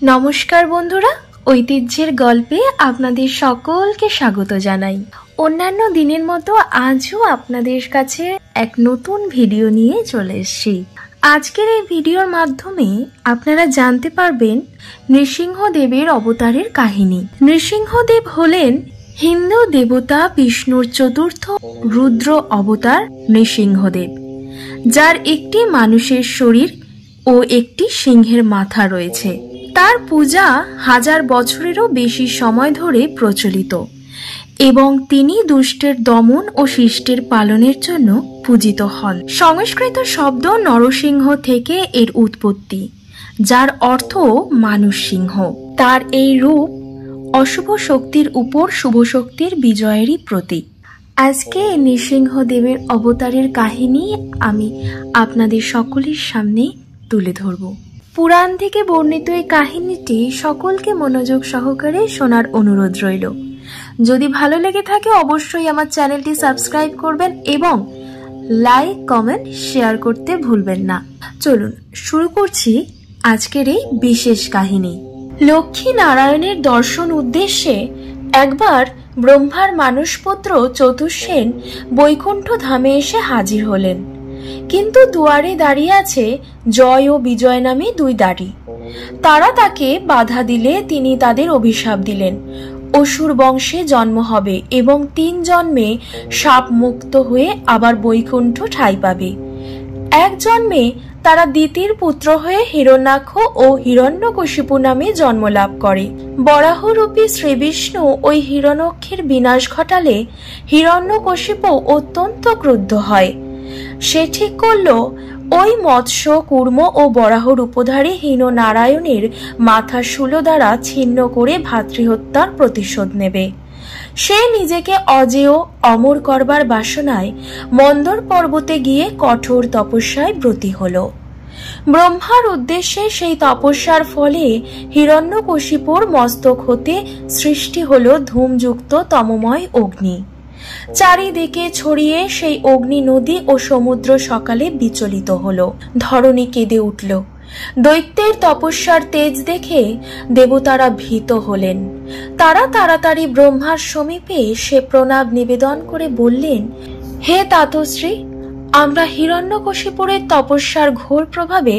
নমস্কার বন্ধুরা, ঐতিহ্যের গল্পে আপনাদের সকলকে স্বাগত জানাই। অন্যান্য দিনের মতো আজও আপনাদের কাছে এক নতুন ভিডিও নিয়ে চলে এসেছি। আজকের এই ভিডিওর মাধ্যমে আপনারা জানতে পারবেন নৃসিংহদেবের অবতারের কাহিনী। নৃসিংহদেব হলেন হিন্দু দেবতা বিষ্ণুর চতুর্থ রুদ্র অবতার নৃসিংহদেব, যার একটি মানুষের শরীর ও একটি সিংহের মাথা রয়েছে। তার পূজা 1000 বছরেরও বেশি সময় ধরে প্রচলিত এবং তিনি দুষ্টের দমন ও শিষ্টের পালনের জন্য পূজিত হন। সংস্কৃত শব্দ নরসিংহ থেকে এর উৎপত্তি, যার অর্থ মানুষ সিংহ। তার এই রূপ অশুভ শক্তির উপর শুভ শক্তির বিজয়েরই প্রতীক। আজকে নৃসিংহদেবের অবতারের কাহিনী আমি আপনাদের সকলের সামনে তুলে ধরব। পুরাণ থেকে বর্ণিত এই কাহিনীটি সকলকে মনোযোগ সহকারে শোনার অনুরোধ রইল। যদি ভালো লেগে থাকে অবশ্যই আমার চ্যানেলটি সাবস্ক্রাইব করবেন এবং লাইক, কমেন্ট, শেয়ার করতে ভুলবেন না। চলুন শুরু করছি আজকের এই বিশেষ কাহিনী। লক্ষ্মী নারায়ণের দর্শন উদ্দেশ্যে একবার ব্রহ্মার মানসপুত্র চতুর্সেন বৈকুণ্ঠ ধামে এসে হাজির হলেন। কিন্তু দুয়ারে দাঁড়িয়ে আছে জয় ও বিজয় নামে দুই দাড়ি। তারা তাকে বাধা দিলে তিনি তাদের অভিশাপ দিলেন, অসুর বংশে জন্ম হবে এবং 3 জন্মে শাপ মুক্ত হয়ে আবার বৈকুণ্ঠ ঠাঁই পাবে। এক জন্মে তারা দ্বিতীয় পুত্র হয়ে হিরণ্যাক্ষ ও হিরণ্যকশিপু নামে জন্ম লাভ করে। বরাহরূপী শ্রীবিষ্ণু ওই হিরণ্যক্ষের বিনাশ ঘটালে হিরণ্যকশিপু অত্যন্ত ক্রুদ্ধ হয়। সে ঠিক করল ওই মৎস্য, কুর্ম ও বরাহ রূপধারী হীন নারায়ণের মাথা শূল দ্বারা ছিন্ন করে ভাতৃহত্যার প্রতিশোধ নেবে। সে নিজেকে অজেয় অমর করবার বাসনায় মন্দর পর্বতে গিয়ে কঠোর তপস্যায় ব্রতী হল। ব্রহ্মার উদ্দেশ্যে সেই তপস্যার ফলে হিরণ্যকশিপুর মস্তক হতে সৃষ্টি হল ধূমযুক্ত তমময় অগ্নি। চারিদিকে ছড়িয়ে সেই অগ্নি নদী ও সমুদ্র সকালে বিচলিত হল। ধরণী কেঁদে উঠল। দৈত্যের তপস্যার তেজ দেখে দেবতারা ভীত হলেন। তারা তাড়াতাড়ি ব্রহ্মার সমীপে সে প্রণাম নিবেদন করে বললেন, হে তাতশ্রী, আমরা হিরণ্যকশিপুরের তপস্যার ঘোর প্রভাবে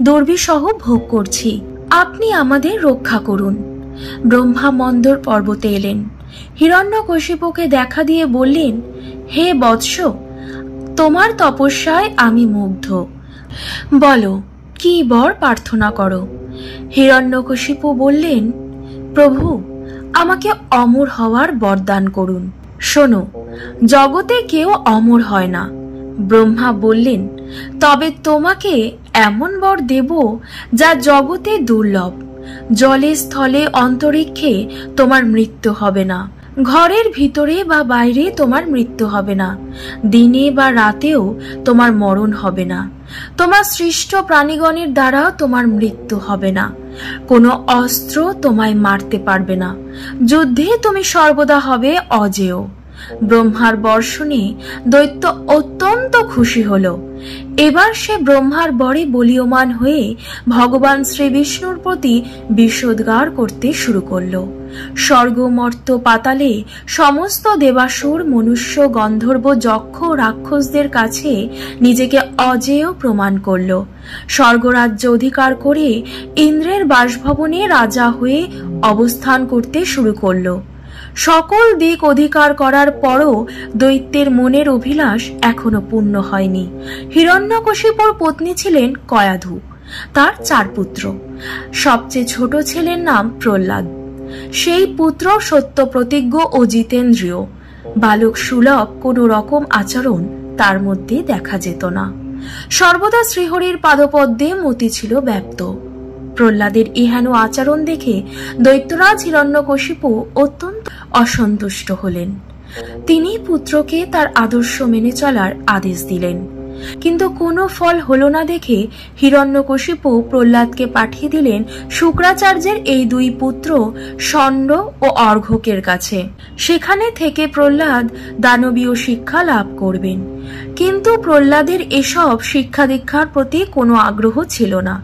দুর্বিষহ ভোগ করছি। আপনি আমাদের রক্ষা করুন। ব্রহ্মা মন্দর পর্বতে এলেন। হিরণ্যকশিপুকে দেখা দিয়ে বললেন, হে বৎস, তোমার তপস্যায় আমি মুগ্ধ। বলো, কি বর প্রার্থনা করো। হিরণ্যকশিপু বললেন, প্রভু, আমাকে অমর হওয়ার বরদান করুন। শোনো, জগতে কেউ অমর হয় না। ব্রহ্মা বললেন, তবে তোমাকে এমন বর দেব যা জগতে দুর্লভ। জলে, স্থলে, অন্তরিক্ষে তোমার মৃত্যু হবে না। ঘরের ভিতরে বা বাইরে তোমার মৃত্যু হবে না। দিনে বা রাতেও তোমার মরণ হবে না। তোমার সৃষ্ট প্রাণীগণের দ্বারা তোমার মৃত্যু হবে না। কোনো অস্ত্র তোমায় মারতে পারবে না। যুদ্ধে তুমি সর্বদা হবে অজেয়। ব্রহ্মার বর্ষণে দৈত্য অত্যন্ত খুশি হল। এবার সে ব্রহ্মার বরে বলীয়মান হয়ে ভগবান শ্রীবিষ্ণুর প্রতি বিষোদ্গার করতে শুরু করল। স্বর্গ, মর্ত্য, পাতালে সমস্ত দেবাসুর, মনুষ্য, গন্ধর্ব, যক্ষ, রাক্ষসদের কাছে নিজেকে অজেয় প্রমাণ করল। স্বর্গরাজ্য অধিকার করে ইন্দ্রের বাসভবনে রাজা হয়ে অবস্থান করতে শুরু করল। সকল দিক অধিকার করার পরও দৈত্যের মনের অভিলাষ এখনো পূর্ণ হয়নি। হিরণ্যকশিপুর পত্নী ছিলেন কয়াধু। তার 4 পুত্র। সবচেয়ে ছোট ছেলের নাম প্রহ্লাদ। সেই পুত্র সত্য প্রতিজ্ঞ ও জিতেন্দ্রীয়। বালক সুলভ কোন রকম আচরণ তার মধ্যে দেখা যেত না। সর্বদা শ্রীহরির পাদপদ্মে মতি ছিল ব্যপ্ত। প্রহ্লাদের এহেন আচরণ দেখে দৈত্যরাজ হিরণ্যকশিপু অত্যন্ত অসন্তুষ্ট হলেন। তিনি পুত্রকে তার আদর্শ মেনে চলার আদেশ দিলেন। কিন্তু কোনো ফল হলো না দেখে হিরণ্যকশিপু প্রহ্লাদকে পাঠিয়ে দিলেন শুক্রাচার্যের এই 2 পুত্র ষণ্ড ও অর্ঘ্যকের কাছে। সেখানে থেকে প্রহ্লাদ দানবীয় শিক্ষা লাভ করবেন। কিন্তু প্রহ্লাদের এসব শিক্ষা দীক্ষার প্রতি কোনো আগ্রহ ছিল না।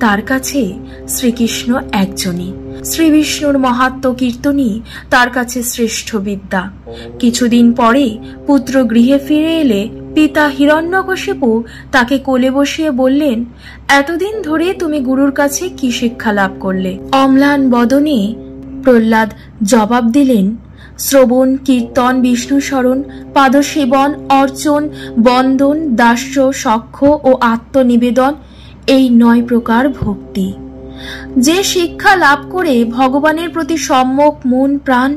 তার কাছে শ্রীকৃষ্ণ একজনই। শ্রী বিষ্ণুর মাহাত্ম্য কীর্তনই তার কাছে শ্রেষ্ঠ বিদ্যা। কিছুদিন পরে পুত্র গৃহে ফিরে এলে পিতা হিরণ্যকশিপু তাকে কোলে বসিয়ে বললেন, এতদিন ধরে তুমি গুরুর কাছে কি শিক্ষা লাভ করলে? অম্লান বদনে প্রহ্লাদ জবাব দিলেন, শ্রবণ, কীর্তন, বিষ্ণু স্মরণ, পাদসেবন, অর্চন, বন্দন, দাস্য, সখ্য ও আত্মনিবেদন, এই 9 প্রকার ভক্তি। যে শিক্ষা লাভ করে ভগবানের প্রতি সম্যক মন প্রাণ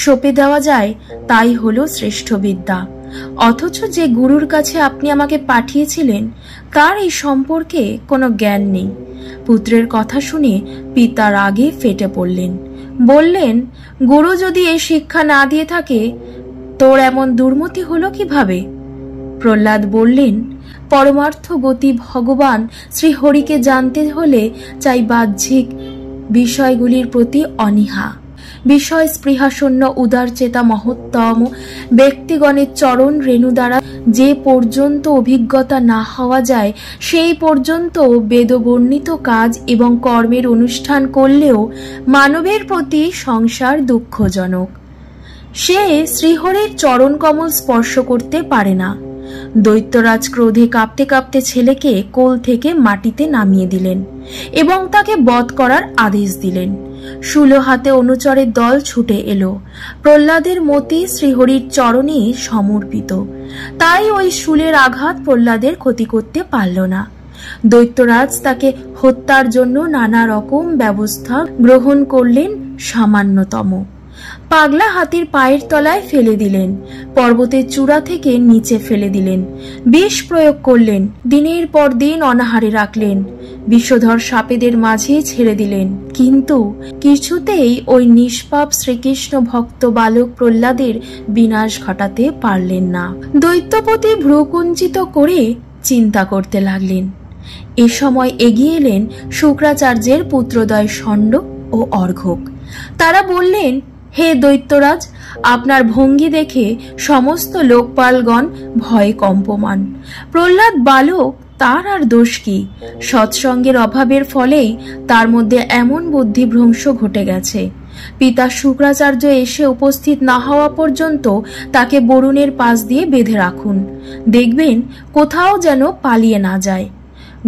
সঁপে দেওয়া যায় তাই হলো শ্রেষ্ঠ বিদ্যা। অথচ যে গুরুর কাছে আপনি আমাকে পাঠিয়েছিলেন তার এই সম্পর্কে কোনো জ্ঞান নেই। পুত্রের কথা শুনে পিতা রাগে ফেটে পড়লেন। বললেন, গুরু যদি এই শিক্ষা না দিয়ে থাকে তোর এমন দুর্মতি হলো কিভাবে? প্রহ্লাদ বললেন, পরমার্থ গতি ভগবান শ্রীহরিকে জানতে হলে চাই বাহ্যিক বিষয়গুলির প্রতি অনীহা। বিষয় স্পৃহাশূন্য উদার চেতা মহত্তম ব্যক্তিগণের চরণ রেণু দ্বারা যে পর্যন্ত অভিজ্ঞতা না হওয়া যায় সেই পর্যন্ত বেদবর্ণিত কাজ এবং কর্মের অনুষ্ঠান করলেও মানবের প্রতি সংসার দুঃখজনক। সে শ্রীহরির চরণ কমল স্পর্শ করতে পারে না। দৈত্যরাজ ক্রোধে কাঁপতে কাঁপতে ছেলেকে কোল থেকে মাটিতে নামিয়ে দিলেন এবং তাকে বধ করার আদেশ দিলেন। শূল হাতে অনুচরের দল ছুটে এলো। প্রহ্লাদের মতি শ্রীহরির চরণে সমর্পিত, তাই ওই শূলের আঘাত প্রহ্লাদের ক্ষতি করতে পারল না। দৈত্যরাজ তাকে হত্যার জন্য নানা রকম ব্যবস্থা গ্রহণ করলেন। সামান্যতম পাগলা হাতির পায়ের তলায় ফেলে দিলেন, পর্বতের চূড়া থেকে নিচে ফেলে দিলেন, বিষ প্রয়োগ করলেন, দিনের পর দিন অনাহারে রাখলেন, বিষধর সাপেদের মাঝে ছেড়ে দিলেন। কিন্তু কিছুতেই ওই নিষ্পাপ শ্রীকৃষ্ণ ভক্ত বালক প্রহ্লাদের বিনাশ ঘটাতে পারলেন না। দৈত্যপতি ভ্রুকুঞ্চিত করে চিন্তা করতে লাগলেন। এ সময় এগিয়ে এলেন শুক্রাচার্যের পুত্রদ্বয় ষণ্ড ও অর্ঘ্যক। তারা বললেন, হে দৈত্যরাজ, আপনার ভঙ্গি দেখে সমস্ত লোকপালগণ ভয়ে কম্পমান। প্রহ্লাদ বালক, তার আর দোষ কি? সৎসঙ্গের অভাবের ফলেই তার মধ্যে এমন বুদ্ধিভ্রংশ ঘটে গেছে। পিতা শুক্রাচার্য এসে উপস্থিত না হওয়া পর্যন্ত তাকে বরুণের পাশ দিয়ে বেঁধে রাখুন, দেখবেন কোথাও যেন পালিয়ে না যায়।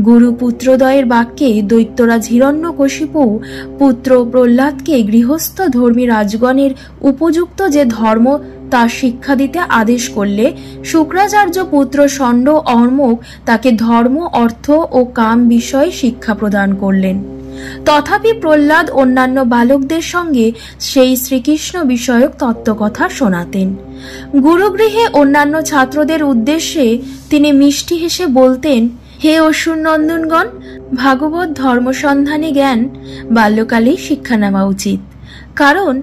গুরু পুত্রদ্বয়ের বাক্যে দৈত্যরাজ হিরণ্যকশিপু পুত্র প্রহ্লাদকে গৃহস্থ ধর্মী রাজগণের উপযুক্ত যে ধর্ম তা শিক্ষা দিতে আদেশ করলে শুক্রাচার্য পুত্র ষণ্ড অর্মক তাকে ধর্ম, অর্থ ও কাম বিষয়ে শিক্ষা প্রদান করলেন। তথাপি প্রহ্লাদ অন্যান্য বালকদের সঙ্গে সেই শ্রীকৃষ্ণ বিষয়ক তত্ত্বকথা শোনাতেন। গুরুগৃহে অন্যান্য ছাত্রদের উদ্দেশ্যে তিনি মিষ্টি হেসে বলতেন, হে অসুর নন্দনগণ, ভাগবত ধর্মসন্ধানী জ্ঞান বাল্যকালেই শিক্ষা নেওয়া উচিত। কারণ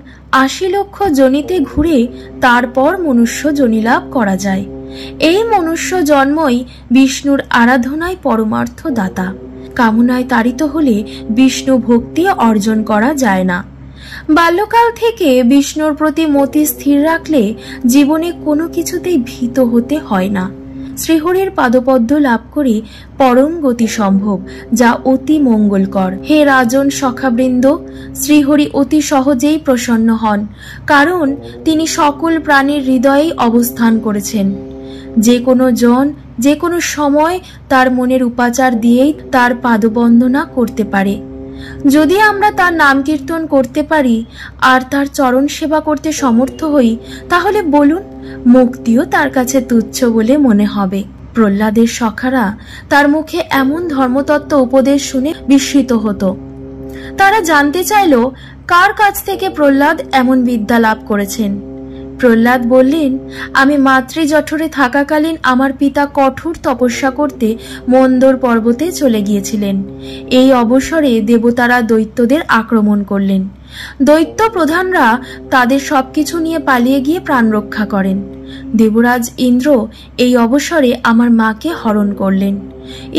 ৮০ লক্ষ জনিতে ঘুরে তারপর মনুষ্য জনি লাভ করা যায়। এই মনুষ্য জন্মই বিষ্ণুর আরাধনায় পরমার্থ দাতা। কামনায় তাড়িত হলে বিষ্ণু ভক্তি অর্জন করা যায় না। বাল্যকাল থেকে বিষ্ণুর প্রতি মতি স্থির রাখলে জীবনে কোনো কিছুতেই ভীত হতে হয় না। শ্রীহরির পাদপদ্ম লাভ করে পরম গতি সম্ভব, যা অতি মঙ্গলকর। হে রাজন সখাবৃন্দ, শ্রীহরি অতি সহজেই প্রসন্ন হন, কারণ তিনি সকল প্রাণীর হৃদয়েই অবস্থান করেছেন। যে কোনো জন যে কোনো সময় তার মনের উপাচার দিয়েই তার পাদবন্দনা করতে পারে। যদি আমরা তার নাম কীর্তন করতে পারি আর তার চরণ সেবা করতে সমর্থ হই, তাহলে বলুন, মুক্তিও তার কাছে তুচ্ছ বলে মনে হবে। প্রহ্লাদের সখারা তার মুখে এমন ধর্মতত্ত্ব উপদেশ শুনে বিস্মিত হতো। তারা জানতে চাইল কার কাছ থেকে প্রহ্লাদ এমন বিদ্যা লাভ করেছেন। প্রহ্লাদ বললেন, আমি মাতৃজঠরে থাকাকালীন আমার পিতা কঠোর তপস্যা করতে মন্দর পর্বতে চলে গিয়েছিলেন। এই অবসরে দেবতারা দৈত্যদের আক্রমণ করলেন। দৈত্য প্রধানরা তাদের সবকিছু নিয়ে পালিয়ে গিয়ে প্রাণ রক্ষা করেন। দেবরাজ ইন্দ্র এই অবসরে আমার মাকে হরণ করলেন।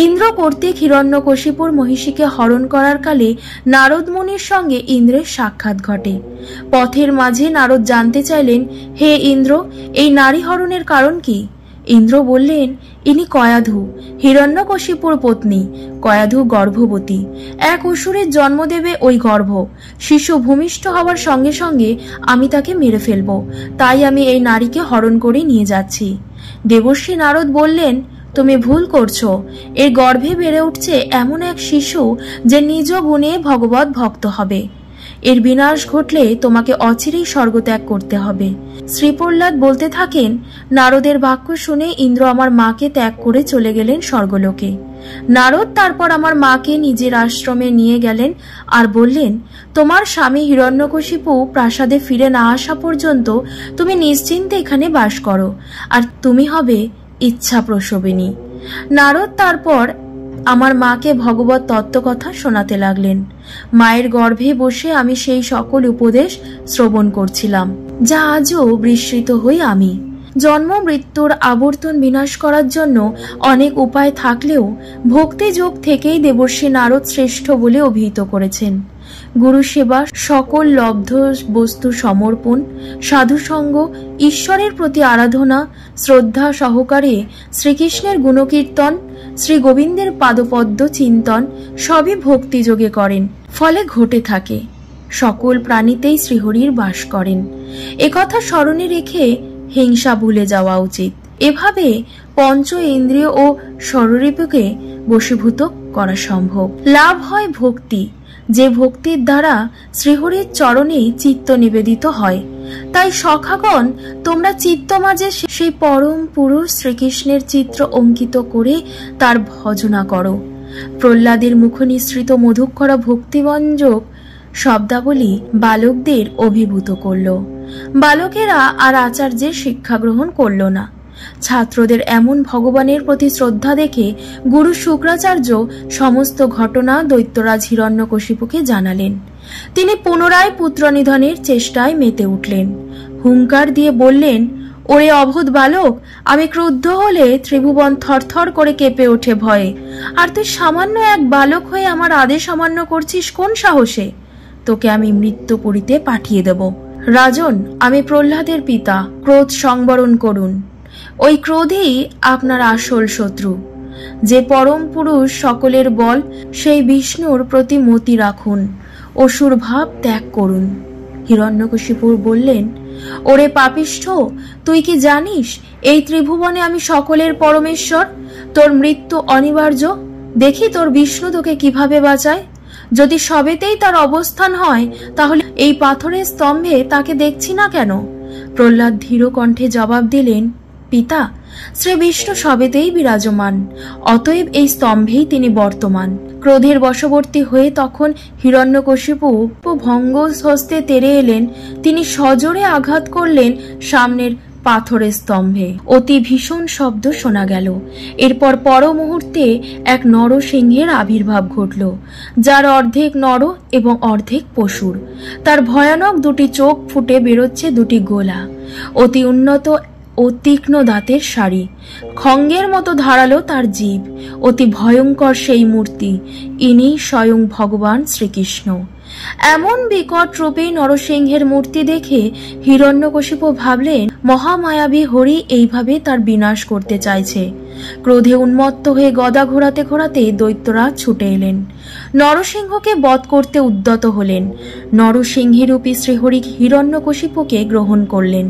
ইন্দ্র কর্তৃক হিরণ্যকশিপুর মহিষীকে হরণ করার কালে নারদ মুনির সঙ্গে ইন্দ্রের সাক্ষাৎ ঘটে। পথের মাঝে নারদ জানতে চাইলেন, হে ইন্দ্র, এই নারী হরণের কারণ কি? ইন্দ্র বললেন, ইনি কয়াধু, হিরণ্যকশিপুর পত্নী। কয়াধু গর্ভবতী, এক অসুরের জন্ম দেবে ওই গর্ভ। শিশু ভূমিষ্ঠ হওয়ার সঙ্গে সঙ্গে আমি তাকে মেরে ফেলব, তাই আমি এই নারীকে হরণ করে নিয়ে যাচ্ছি। দেবর্ষি নারদ বললেন, তুমি ভুল করছো। এর গর্ভে বেড়ে উঠছে এমন এক শিশু যে নিজ গুণে ভগবত ভক্ত হবে। এর বিনাশ ঘটলে তোমাকে অচিরেই স্বর্গত্যাগ করতে হবে। শ্রী প্রহ্লাদ বলতে থাকেন, নারদের বাক্য শুনে ইন্দ্র আমার মাকে ত্যাগ করে চলে গেলেন স্বর্গলোকে। নারদ তারপর আমার মাকে নিজের আশ্রমে নিয়ে গেলেন আর বললেন, তোমার স্বামী হিরণ্যকশিপু প্রাসাদে ফিরে না আসা পর্যন্ত তুমি নিশ্চিন্তে এখানে বাস করো, আর তুমি হবে ইচ্ছা প্রসবিনী। নারদ তারপর আমার মাকে ভগবত তত্ত্বকথা শোনাতে লাগলেন। মায়ের গর্ভে বসে আমি সেই সকল উপদেশ শ্রবণ করছিলাম, যা আজও বিস্মৃত হই আমি। জন্ম মৃত্যুর আবর্তন বিনাশ করার জন্য অনেক উপায় থাকলেও ভক্তি যোগ থেকেই দেবর্ষি নারদ শ্রেষ্ঠ বলে অভিহিত করেছেন। গুরু সেবা, সকল লব্ধ বস্তু সমর্পণ, সাধুসঙ্গ, ঈশ্বরের প্রতি আরাধনা, শ্রদ্ধা সহকারে শ্রীকৃষ্ণের গুণকীর্তন, শ্রী গোবিন্দের পাদপদ্ম চিন্তন সবই ভক্তিযোগে করেন, ফলে ঘটে থাকে সকল প্রাণীতেই শ্রীহরির বাস করেন। একথা স্মরণে রেখে হিংসা ভুলে যাওয়া উচিত। এভাবে পঞ্চ ইন্দ্রিয় ও ষড়রিপুকে বশীভূত করা সম্ভব। লাভ হয় ভক্তি, যে ভক্তির দ্বারা শ্রীহরির চরণে চিত্ত নিবেদিত হয়। তাই সখাগণ, তোমরা চিত্ত মাঝে সেই পরম পুরুষ শ্রীকৃষ্ণের চিত্র অঙ্কিত করে তার ভজনা করো। প্রহ্লাদের মুখ নিঃসৃত মধুক্ষরা ভক্তিবঞ্জক শব্দাবলী বালকদের অভিভূত করল। বালকেরা আর আচার্যের শিক্ষা গ্রহণ করল না। ছাত্রদের এমন ভগবানের প্রতি শ্রদ্ধা দেখে গুরু শুক্রাচার্য সমস্ত ঘটনা দৈত্যরাজ হিরণ্যকশিপুকে জানালেন। তিনি পুনরায় পুত্র নিধনের চেষ্টায় মেতে উঠলেন। হুঙ্কার দিয়ে বললেন, ওরে অভুত বালক, আমি ক্রুদ্ধ হলে ত্রিভুবন থরথর করে কেঁপে ওঠে ভয়ে, আর তুই সামান্য এক বালক হয়ে আমার আদেশ অমান্য করছিস কোন সাহসে? তোকে আমি মৃত্যুপুরীতে পাঠিয়ে দেব। রাজন, আমি প্রহ্লাদের পিতা, ক্রোধ সংবরণ করুন। ওই ক্রোধেই আপনার আসল শত্রু। যে পরম পুরুষ সকলের বল, সেই বিষ্ণুর প্রতি মতি রাখুন, অসুর ভাব ত্যাগ করুন। হিরণ্যকশিপুর বললেন, ওরে পাপিষ্ঠ, তুই কি জানিস এই ত্রিভুবনে আমি সকলের পরমেশ্বর? তোর মৃত্যু অনিবার্য। দেখি তোর বিষ্ণু তোকে কিভাবে বাঁচায়। যদি সবেতেই তার অবস্থান হয়, তাহলে এই পাথরের স্তম্ভে তাকে দেখছি না কেন? প্রহ্লাদ ধীর কণ্ঠে জবাব দিলেন, পিতা, শ্রী বিষ্ণু সবেতেই বিরাজমান, অতএব এই স্তম্ভেই তিনি বর্তমান। ক্রোধের বশবর্তী হয়ে তখন হিরণ্যকশিপু ভঙ্গ হস্তে তেড়ে এলেন। তিনি সজোরে আঘাত করলেন সামনের পাথরের স্তম্ভে। অতি ভীষণ শব্দ শোনা গেল। এরপর পর মুহূর্তে এক নরসিংহের আবির্ভাব ঘটল, যার অর্ধেক নর এবং অর্ধেক পশুর। তার ভয়ানক দুটি চোখ ফুটে বেরোচ্ছে দুটি গোলা, অতি উন্নত ও তীক্ষ্ণ দাঁতের সারি, খঙ্গের মতো ধারালো তার জিভ। অতি ভয়ঙ্কর সেই মূর্তি, ইনি স্বয়ং ভগবান শ্রীকৃষ্ণ। এমন বিকট রূপে নরসিংহের মূর্তি দেখে হিরণ্যকশিপু ভাবলেন, মহামায়াবী হরি এইভাবে তার বিনাশ করতে চাইছে। ক্রোধে উন্মত্ত হয়ে গদা ঘোরাতে ঘোরাতে দৈত্যরাজ ছুটে এলেন, নরসিংহকে বধ করতে উদ্যত হলেন। নরসিংহরূপী শ্রীহরি হিরণ্যকশিপুকে গ্রহণ করলেন,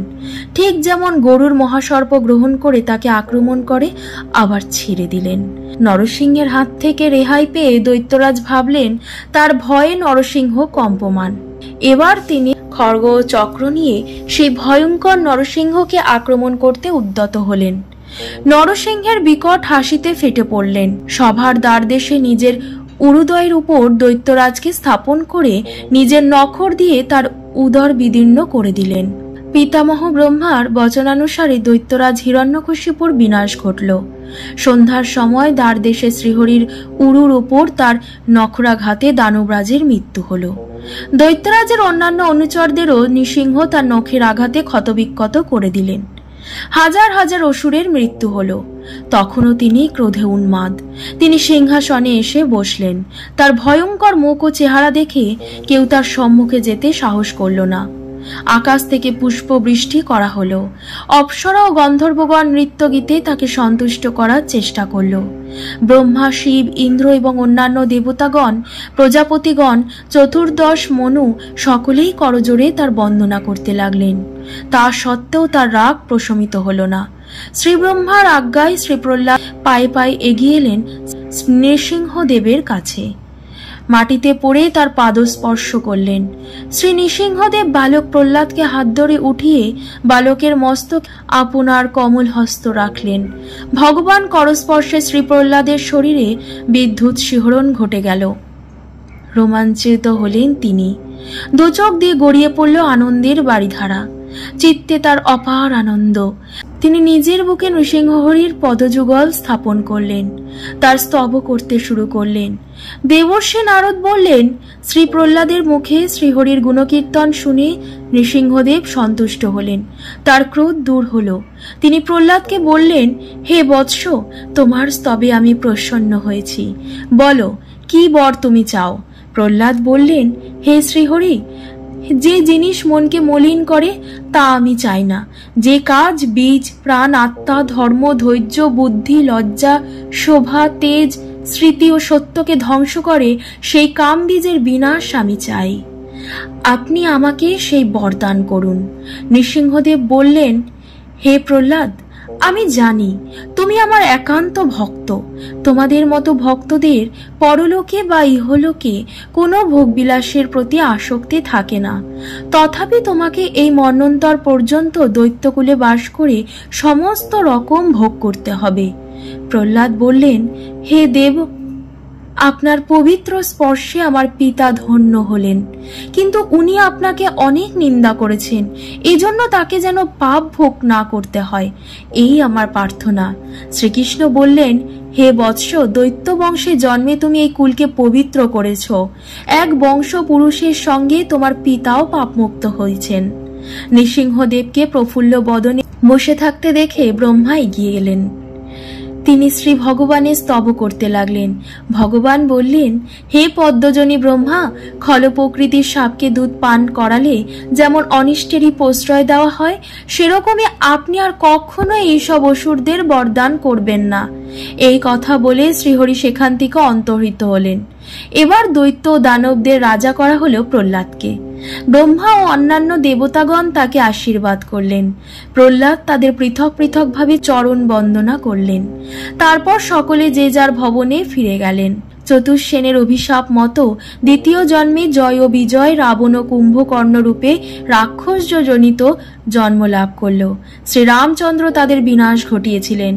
ঠিক যেমন গরুর মহাসর্প গ্রহণ করে তাকে আক্রমণ করে আবার ছেড়ে দিলেন। নরসিংহের হাত থেকে রেহাই পেয়ে দৈত্যরাজ ভাবলেন তার ভয়ে নরসিংহ কম্পমান। এবার তিনি খড়গ চক্র নিয়ে সেই ভয়ঙ্কর নরসিংহকে আক্রমণ করতে উদ্যত হলেন। নরসিংহের বিকট হাসিতে ফেটে পড়লেন। সভার দ্বারদেশে নিজের উরুদয়ের উপর দৈত্যরাজকে স্থাপন করে নিজের নখর দিয়ে তার উদর বিদীর্ণ করে দিলেন। পিতামহ ব্রহ্মার বচনানুসারে দৈত্যরাজ হিরণ্যকশিপুর বিনাশ ঘটল। সন্ধ্যার সময় দ্বারদেশে শ্রীহরির উরুর উপর তার নখরাঘাতে দানবরাজের মৃত্যু হল। দৈত্যরাজের অন্যান্য অনুচরদেরও নৃসিংহ তার নখের আঘাতে ক্ষতবিক্ষত করে দিলেন। হাজার হাজার অসুরের মৃত্যু হল। তখনও তিনি ক্রোধে উন্মাদ। তিনি সিংহাসনে এসে বসলেন। তার ভয়ঙ্কর মুখ ও চেহারা দেখে কেউ তার সম্মুখে যেতে সাহস করল না। আকাশ থেকে পুষ্প বৃষ্টি করা হলো। অপ্সরা ও গন্ধর্বগণ নৃত্য গীতে তাকে সন্তুষ্ট করার চেষ্টা করল। ব্রহ্মা, শিব, ইন্দ্র এবং অন্যান্য দেবতাগণ, প্রজাপতিগণ, চতুর্দশ মনু সকলেই করজোড়ে তার বন্দনা করতে লাগলেন। তা সত্ত্বেও তার রাগ প্রশমিত হল না। শ্রী ব্রহ্মার আজ্ঞায় শ্রী প্রহ্লাদ পায়ে পায়ে এগিয়ে এলেন নৃসিংহদেবের কাছে। মাটিতে পড়ে তার পাদস্পর্শ করলেন। শ্রী নৃসিংহদেব বালক প্রহ্লাদকে হাত ধরে উঠিয়ে বালকের মস্তক আপনার কমল হস্ত রাখলেন। ভগবান করস্পর্শে শ্রী প্রহ্লাদের শরীরে বিদ্যুৎ শিহরণ ঘটে গেল। রোমাঞ্চিত হলেন তিনি। দু চোখ দিয়ে গড়িয়ে পড়ল আনন্দের বারিধারা। চিত্তে তার অপার আনন্দ। তিনি নিজের বুকে নৃসিংহহরির পদযুগল স্থাপন করলেন। তার স্তব করতে শুরু করলেন। দেবর্ষি নারদ বললেন, শ্রী প্রহ্লাদের মুখে শ্রীহরির গুণকীর্তন শুনে নৃসিংহদেব সন্তুষ্ট হলেন। তার ক্রোধ দূর হল। তিনি প্রহ্লাদকে বললেন, হে বৎস, তোমার স্তবে আমি প্রসন্ন হয়েছি। বলো, কি বর তুমি চাও? প্রহ্লাদ বললেন, হে শ্রীহরি, যে জিনিস মনকে মলিন করে তা আমি চাই না। যে কাজ বীজ, প্রাণ, আত্মা, ধর্ম, ধৈর্য, বুদ্ধি, লজ্জা, শোভা, তেজ, স্মৃতি ও সত্যকে ধ্বংস করে, সেই কাম বীজের বিনাশ আমি চাই। আপনি আমাকে সেই বরদান করুন। নৃসিংহদেব বললেন, হে প্রহ্লাদ, আমি জানি তুমি আমার একান্ত ভক্ত। তোমাদের মতো ভক্তদের পরলোকে বা ইহলোকে কোনো ভোগবিলাসের প্রতি আসক্তি থাকে না। তথাপি তোমাকে এই মন্বন্তর পর্যন্ত দৈত্যকুলে বাস করে সমস্ত রকম ভোগ করতে হবে। প্রহ্লাদ বললেন, হে দেব, আপনার পবিত্র স্পর্শে আমার পিতা ধন্য হলেন, কিন্তু উনি আপনাকে অনেক নিন্দা করেছেন। এজন্য তাকে যেন পাপ ভোগ না করতে হয়, এই আমার প্রার্থনা। শ্রীকৃষ্ণ বললেন, হে বৎস, দৈত্য বংশে জন্মে তুমি এই কুলকে পবিত্র করেছ। এক বংশ পুরুষের সঙ্গে তোমার পিতাও পাপমুক্ত হয়েছেন। নৃসিংহদেবকে প্রফুল্ল বদনে বসে থাকতে দেখে ব্রহ্মা এগিয়ে এলেন। তিনি শ্রী ভগবানের স্তব করতে লাগলেন। ভগবান বললেন, হে পদ্মজনী ব্রহ্মা, খল প্রকৃতির সাপকে দুধ পান করালে যেমন অনিষ্টেরই প্রশ্রয় দেওয়া হয়, সেরকমই আপনি আর কখনো এইসব অসুরদের বরদান করবেন না। এই কথা বলে শ্রীহরি সেখান থেকে অন্তর্হিত হলেন। এবার দৈত্য ও দানবদের রাজা করা হলো প্রহ্লাদকে। ব্রহ্মা ও অন্যান্য দেবতাগণ তাকে আশীর্বাদ করলেন। প্রহ্লাদ তাদের পৃথক পৃথক ভাবে চরণ বন্দনা করলেন। তারপর সকলে যে যার ভবনে ফিরে গেলেন। চতুর্সেনের অভিশাপ মতো দ্বিতীয় জন্মে জয় ও বিজয় রাবণ ও কুম্ভকর্ণ রূপে রাক্ষসজনিত জন্ম লাভ করল। শ্রীরামচন্দ্র তাদের বিনাশ ঘটিয়েছিলেন।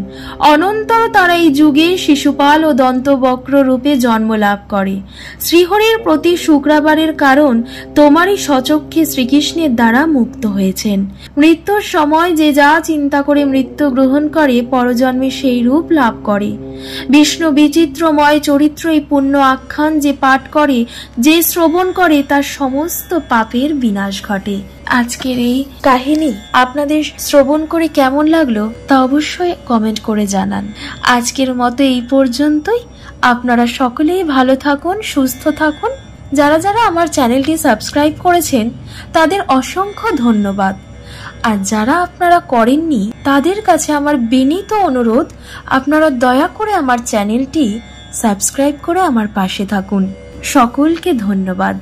অনন্তর তারা এই যুগে শিশুপাল ও দন্তবক্র রূপে জন্ম লাভ করে। শ্রীহরির প্রতি শুক্রাবারের কারণ তোমারই সচক্ষে শ্রীকৃষ্ণের দ্বারা মুক্ত হয়েছেন। মৃত্যুর সময় যে যা চিন্তা করে মৃত্যু গ্রহণ করে, পরজন্মে সেই রূপ লাভ করে। বিষ্ণু বিচিত্রময় চরিত্র এই পুণ্য আখ্যান যে পাঠ করে, যে শ্রবণ করে, তার সমস্ত পাপের বিনাশ ঘটে। আজকের এই কাহিনী আপনাদের শ্রবণ করে কেমন লাগলো তা অবশ্যই কমেন্ট করে জানান। আজকের মতো এই পর্যন্তই। আপনারা সকলেই ভালো থাকুন, সুস্থ থাকুন। যারা যারা আমার চ্যানেলটি সাবস্ক্রাইব করেছেন তাদের অসংখ্য ধন্যবাদ। আর যারা আপনারা করেননি তাদের কাছে আমার বিনীত অনুরোধ, আপনারা দয়া করে আমার চ্যানেলটি সাবস্ক্রাইব করে আমার পাশে থাকুন। সকলকে ধন্যবাদ।